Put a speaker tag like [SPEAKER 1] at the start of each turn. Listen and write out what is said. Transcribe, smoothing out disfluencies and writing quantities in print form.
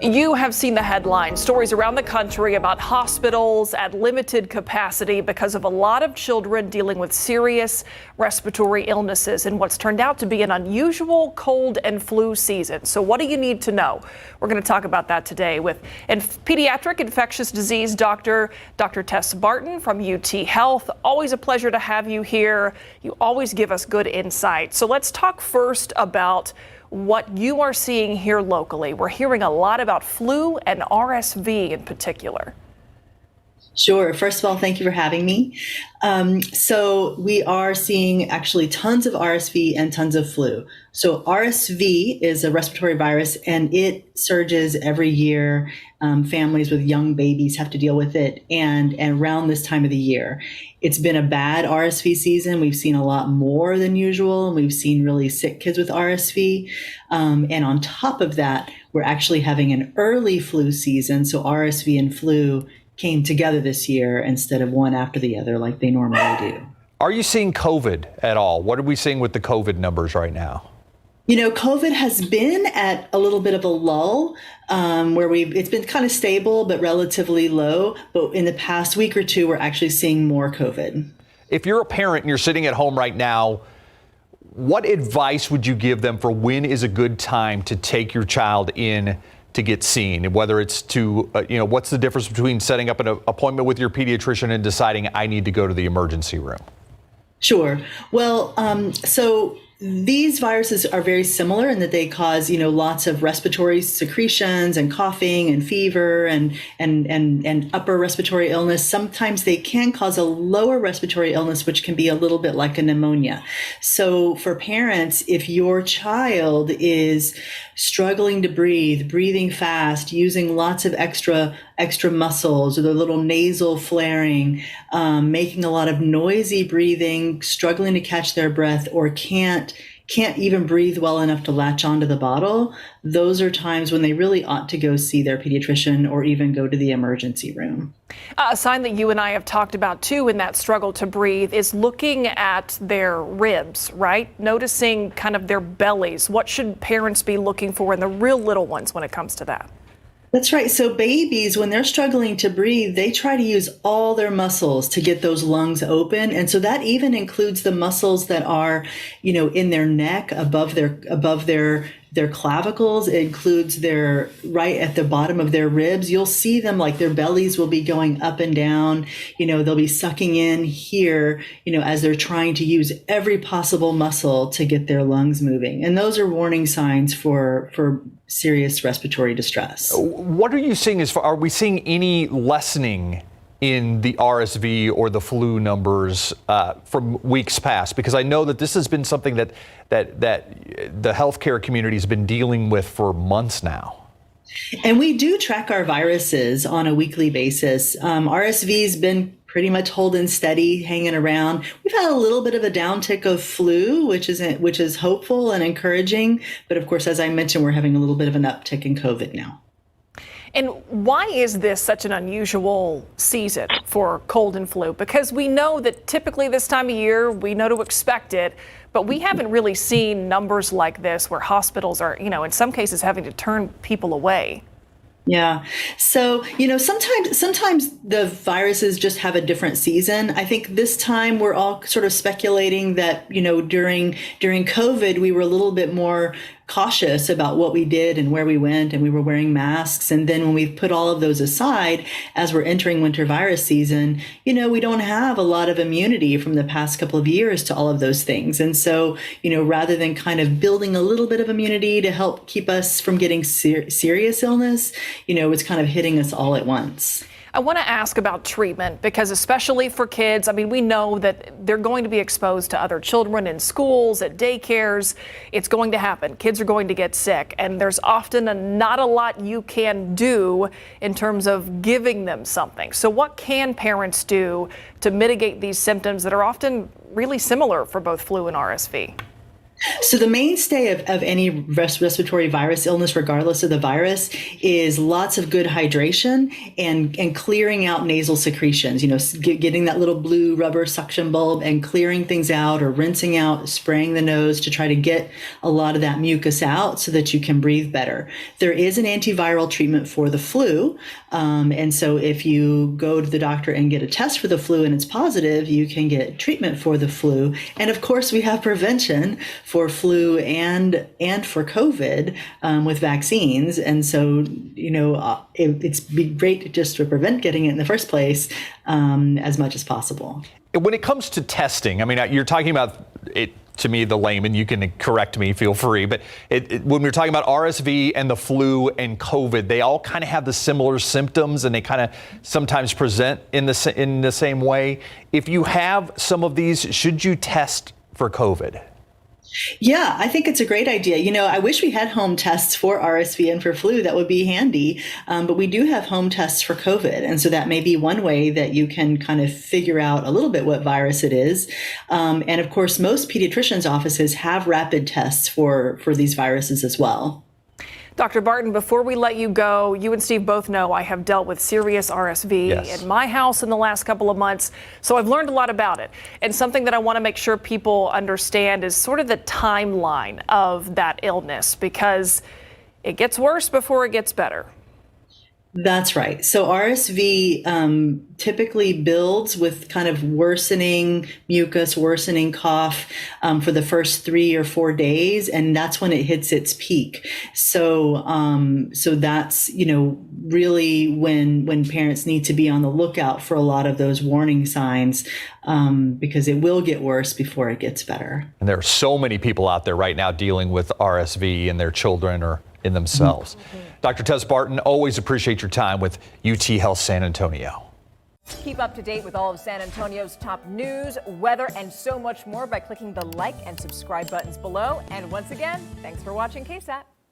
[SPEAKER 1] You have seen the headlines, stories around the country about hospitals at limited capacity because of a lot of children dealing with serious respiratory illnesses in what's turned out to be an unusual cold and flu season. So what do you need to know? We're going to talk about that today with pediatric infectious disease doctor, Dr. Tess Barton from UT Health. Always a pleasure to have you here. You always give us good insight. So let's talk first about what you are seeing here locally. We're hearing a lot about flu and RSV in particular.
[SPEAKER 2] Sure. First of all, thank you for having me. So we are seeing actually tons of RSV and tons of flu. So RSV is a respiratory virus and it surges every year. Families with young babies have to deal with it and around this time of the year. It's been a bad RSV season. We've seen a lot more than usual, and we've seen really sick kids with RSV. And on top of that, we're actually having an early flu season. So RSV and flu came together this year instead of one after the other like they normally do.
[SPEAKER 3] Are you seeing COVID at all? What are we seeing with the COVID numbers right now?
[SPEAKER 2] You know, COVID has been at a little bit of a lull where it's been kind of stable but relatively low. But in the past week or two, we're actually seeing more COVID.
[SPEAKER 3] If you're a parent and you're sitting at home right now, what advice would you give them for when is a good time to take your child in to get seen? Whether it's to, what's the difference between setting up an appointment with your pediatrician and deciding I need to go to the emergency room?
[SPEAKER 2] Sure. Well, so these viruses are very similar in that they cause, lots of respiratory secretions and coughing and fever and upper respiratory illness. Sometimes they can cause a lower respiratory illness, which can be a little bit like a pneumonia. So for parents, if your child is struggling to breathe, breathing fast, using lots of extra muscles, or the little nasal flaring, making a lot of noisy breathing, struggling to catch their breath, or can't even breathe well enough to latch onto the bottle, those are times when they really ought to go see their pediatrician or even go to the emergency room.
[SPEAKER 1] A sign that you and I have talked about too in that struggle to breathe is looking at their ribs, right? Noticing kind of their bellies. What should parents be looking for in the real little ones when it comes to that?
[SPEAKER 2] That's right. So babies, when they're struggling to breathe, they try to use all their muscles to get those lungs open. And so that even includes the muscles that are, in their neck, above their clavicles. It includes their right at the bottom of their ribs. You'll see them like their bellies will be going up and down. They'll be sucking in here, as they're trying to use every possible muscle to get their lungs moving. And those are warning signs for serious respiratory distress.
[SPEAKER 3] What are you seeing are we seeing any lessening in the RSV or the flu numbers from weeks past? Because I know that this has been something that the healthcare community has been dealing with for months now.
[SPEAKER 2] And we do track our viruses on a weekly basis. RSV has been pretty much holding steady, hanging around. We've had a little bit of a downtick of flu, which is hopeful and encouraging. But of course, as I mentioned, we're having a little bit of an uptick in COVID now.
[SPEAKER 1] And why is this such an unusual season for cold and flu? Because we know that typically this time of year, we know to expect it, but we haven't really seen numbers like this where hospitals are, in some cases having to turn people away.
[SPEAKER 2] Yeah. So, sometimes the viruses just have a different season. I think this time we're all sort of speculating that, during COVID, we were a little bit more cautious about what we did and where we went, and we were wearing masks. And then when we've put all of those aside, as we're entering winter virus season, we don't have a lot of immunity from the past couple of years to all of those things. And so, rather than kind of building a little bit of immunity to help keep us from getting serious illness, it's kind of hitting us all at once.
[SPEAKER 1] I want to ask about treatment because especially for kids, we know that they're going to be exposed to other children in schools, at daycares. It's going to happen. Kids are going to get sick, and there's often not a lot you can do in terms of giving them something. So what can parents do to mitigate these symptoms that are often really similar for both flu and RSV?
[SPEAKER 2] So the mainstay of any respiratory virus illness, regardless of the virus, is lots of good hydration and clearing out nasal secretions. Getting that little blue rubber suction bulb and clearing things out, or rinsing out, spraying the nose to try to get a lot of that mucus out so that you can breathe better. There is an antiviral treatment for the flu. And so if you go to the doctor and get a test for the flu and it's positive, you can get treatment for the flu. And of course, we have prevention for flu and for COVID with vaccines. And so, it's be great just to prevent getting it in the first place as much as possible.
[SPEAKER 3] When it comes to testing, I mean, you're talking about it. To me, the layman, you can correct me, feel free. But when we're talking about RSV and the flu and COVID, they all kind of have the similar symptoms, and they kind of sometimes present in the same way. If you have some of these, should you test for COVID?
[SPEAKER 2] Yeah, I think it's a great idea. I wish we had home tests for RSV and for flu. That would be handy. But we do have home tests for COVID. And so that may be one way that you can kind of figure out a little bit what virus it is. And of course, most pediatricians' offices have rapid tests for these viruses as well.
[SPEAKER 1] Dr. Barton, before we let you go, you and Steve both know I have dealt with serious RSV in my house in the last couple of months, so I've learned a lot about it. And something that I want to make sure people understand is sort of the timeline of that illness, because it gets worse before it gets better.
[SPEAKER 2] That's right. So RSV typically builds with kind of worsening mucus, worsening cough for the first 3 or 4 days, and that's when it hits its peak. So that's really when parents need to be on the lookout for a lot of those warning signs, because it will get worse before it gets better.
[SPEAKER 3] And there are so many people out there right now dealing with RSV in their children or in themselves. Dr. Tess Barton, always appreciate your time with UT Health San Antonio.
[SPEAKER 4] Keep up to date with all of San Antonio's top news, weather, and so much more by clicking the like and subscribe buttons below. And once again, thanks for watching KSAT.